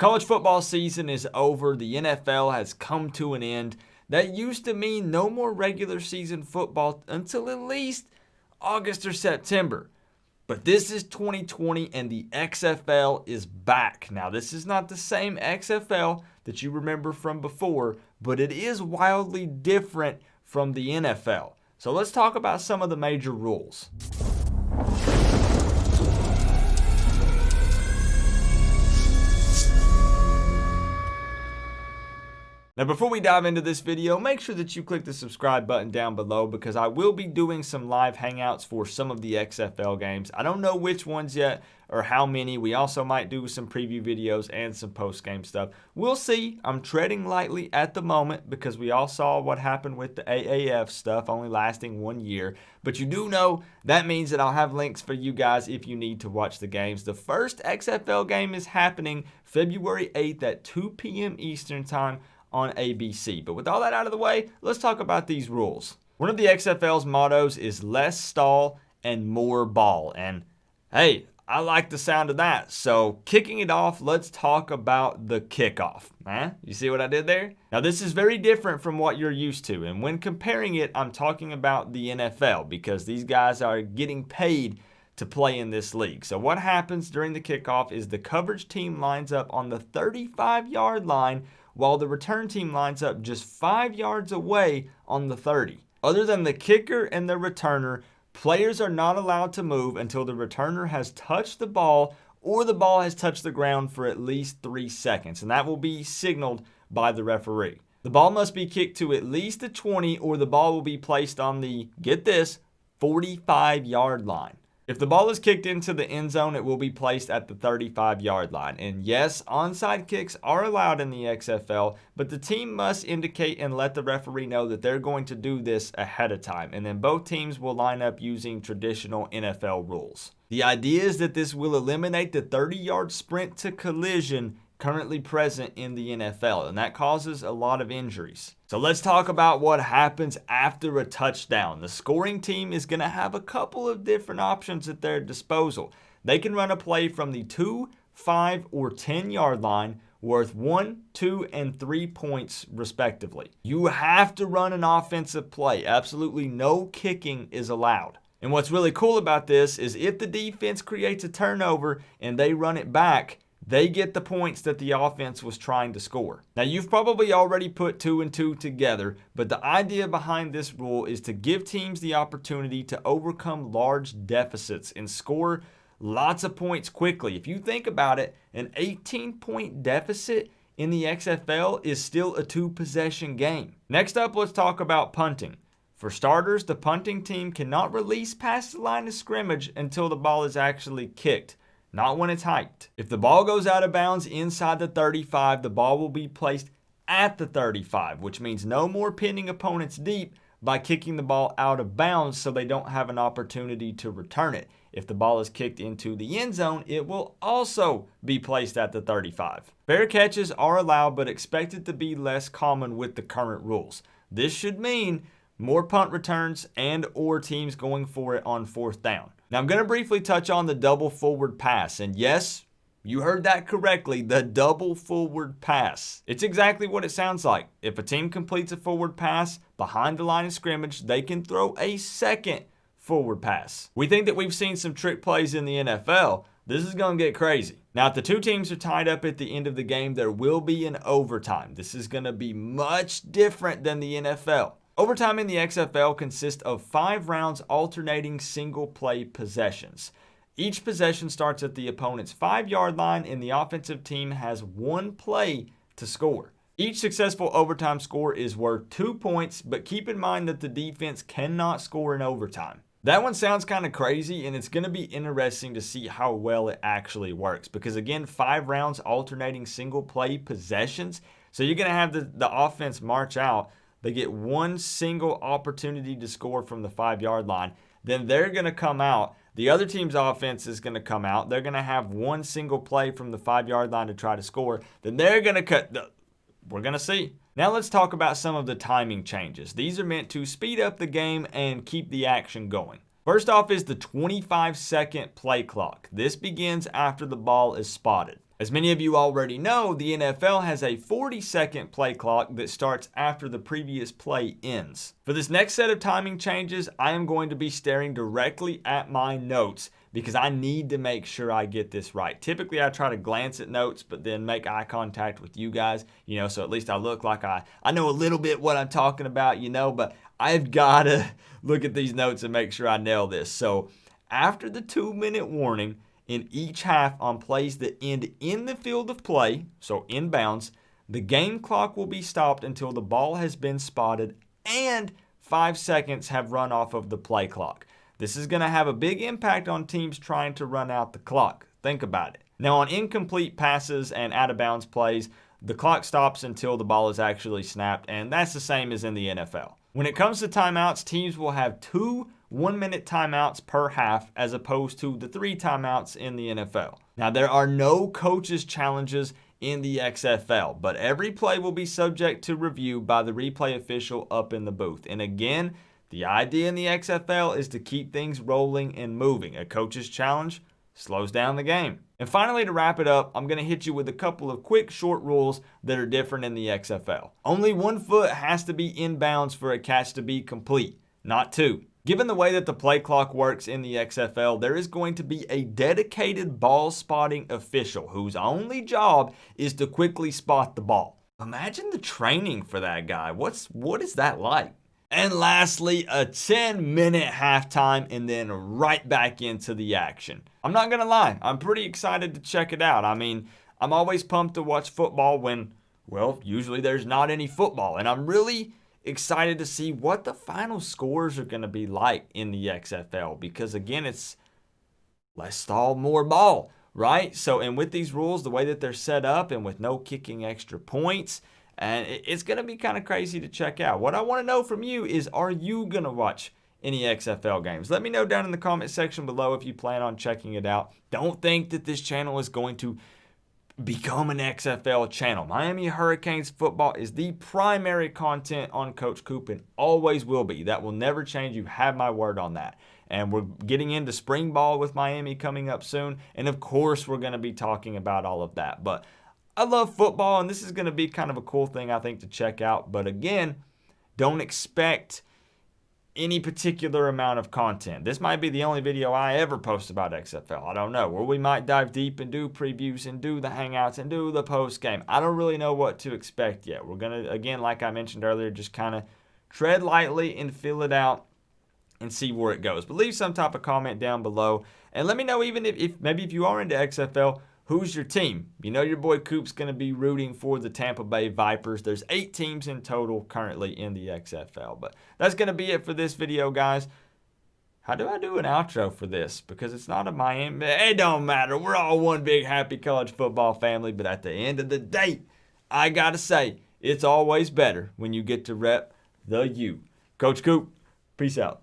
College football season is over. The NFL has come to an end. That used to mean no more regular season football until at least August or September. But this is 2020 and the XFL is back. Now, this is not the same XFL that you remember from before, but it is wildly different from the NFL. So let's talk about some of the major rules. Now, before we dive into this video, make sure that you click the subscribe button down below because I will be doing some live hangouts for some of the XFL games. I don't know which ones yet or how many. We also might do some preview videos and some post-game stuff. We'll see. I'm treading lightly at the moment because we all saw what happened with the AAF stuff only lasting 1 year. But you do know that means that I'll have links for you guys if you need to watch the games. The first XFL game is happening February 8th at 2 p.m. Eastern Time on ABC. But with all that out of the way, let's talk about these rules. One of the XFL's mottos is less stall and more ball. And hey, I like the sound of that. So kicking it off, let's talk about the kickoff. You see what I did there? Now this is very different from what you're used to. And when comparing it, I'm talking about the NFL because these guys are getting paid to play in this league. So what happens during the kickoff is the coverage team lines up on the 35-yard line while the return team lines up just 5 yards away on the 30. Other than the kicker and the returner, players are not allowed to move until the returner has touched the ball or the ball has touched the ground for at least 3 seconds, and that will be signaled by the referee. The ball must be kicked to at least the 20 or the ball will be placed on the, get this, 45-yard line. If the ball is kicked into the end zone, it will be placed at the 35-yard line. And yes, onside kicks are allowed in the XFL, but the team must indicate and let the referee know that they're going to do this ahead of time. And then both teams will line up using traditional NFL rules. The idea is that this will eliminate the 30-yard sprint to collision currently present in the NFL, and that causes a lot of injuries. So let's talk about what happens after a touchdown. The scoring team is going to have a couple of different options at their disposal. They can run a play from the 2, 5, or 10-yard line worth 1, 2, and 3 points respectively. You have to run an offensive play. Absolutely no kicking is allowed. And what's really cool about this is if the defense creates a turnover and they run it back, they get the points that the offense was trying to score. Now, you've probably already put 2 and 2 together, but the idea behind this rule is to give teams the opportunity to overcome large deficits and score lots of points quickly. If you think about it, an 18-point deficit in the XFL is still a 2-possession game. Next up, let's talk about punting. For starters, the punting team cannot release past the line of scrimmage until the ball is actually kicked. Not when it's hiked. If the ball goes out of bounds inside the 35, the ball will be placed at the 35, which means no more pinning opponents deep by kicking the ball out of bounds so they don't have an opportunity to return it. If the ball is kicked into the end zone, it will also be placed at the 35. Fair catches are allowed but expected to be less common with the current rules. This should mean more punt returns and or teams going for it on 4th down. Now, I'm going to briefly touch on the double forward pass. And yes, you heard that correctly, the double forward pass. It's exactly what it sounds like. If a team completes a forward pass behind the line of scrimmage, they can throw a second forward pass. We think that we've seen some trick plays in the NFL. This is going to get crazy. Now, if the two teams are tied up at the end of the game, there will be an overtime. This is going to be much different than the NFL. Overtime in the XFL consists of 5 rounds alternating single-play possessions. Each possession starts at the opponent's 5-yard line and the offensive team has 1 play to score. Each successful overtime score is worth 2 points, but keep in mind that the defense cannot score in overtime. That one sounds kind of crazy, and it's going to be interesting to see how well it actually works because, again, 5 rounds alternating single-play possessions. So you're going to have the offense march out. They get 1 single opportunity to score from the 5-yard line. Then they're going to come out. The other team's offense is going to come out. They're going to have 1 single play from the 5-yard line to try to score. Then they're going to cut. We're going to see. Now let's talk about some of the timing changes. These are meant to speed up the game and keep the action going. First off is the 25-second play clock. This begins after the ball is spotted. As many of you already know, the NFL has a 40-second play clock that starts after the previous play ends. For this next set of timing changes, I am going to be staring directly at my notes because I need to make sure I get this right. Typically, I try to glance at notes, but then make eye contact with you guys, so at least I look like I know a little bit what I'm talking about, but I've got to look at these notes and make sure I nail this. So after the 2-minute warning, in each half on plays that end in the field of play, so inbounds, the game clock will be stopped until the ball has been spotted and 5 seconds have run off of the play clock. This is going to have a big impact on teams trying to run out the clock. Think about it. Now, on incomplete passes and out-of-bounds plays, the clock stops until the ball is actually snapped, and that's the same as in the NFL. When it comes to timeouts, teams will have 2 1-minute timeouts per half as opposed to the 3 timeouts in the NFL. Now, there are no coaches' challenges in the XFL, but every play will be subject to review by the replay official up in the booth. And again, the idea in the XFL is to keep things rolling and moving. A coach's challenge slows down the game. And finally, to wrap it up, I'm going to hit you with a couple of quick short rules that are different in the XFL. Only 1 foot has to be inbounds for a catch to be complete, not 2. Given the way that the play clock works in the XFL, there is going to be a dedicated ball spotting official whose only job is to quickly spot the ball. Imagine the training for that guy. What is that like? And lastly, a 10-minute halftime and then right back into the action. I'm not going to lie, I'm pretty excited to check it out. I mean, I'm always pumped to watch football when, usually there's not any football. And I'm really excited to see what the final scores are going to be like in the XFL because, again, it's less stall, more ball, right? So, and with these rules, the way that they're set up and with no kicking extra points, and it's going to be kind of crazy to check out. What I want to know from you is, are you going to watch any XFL games? Let me know down in the comment section below if you plan on checking it out. Don't think that this channel is going to become an XFL channel. Miami Hurricanes football is the primary content on Coach Coop and always will be. That will never change. You have my word on that. And we're getting into spring ball with Miami coming up soon. And of course, we're going to be talking about all of that. But I love football, and this is going to be kind of a cool thing, I think, to check out. But again, don't expect any particular amount of content. This might be the only video I ever post about XFL. I don't know. Or we might dive deep and do previews and do the Hangouts and do the post game. I don't really know what to expect yet. We're going to, again, like I mentioned earlier, just kind of tread lightly and feel it out and see where it goes. But leave some type of comment down below. And let me know even if maybe if you are into XFL, who's your team? Your boy Coop's going to be rooting for the Tampa Bay Vipers. There's 8 teams in total currently in the XFL. But that's going to be it for this video, guys. How do I do an outro for this? Because it's not a Miami. It don't matter. We're all one big happy college football family. But at the end of the day, I got to say, it's always better when you get to rep the U. Coach Coop, peace out.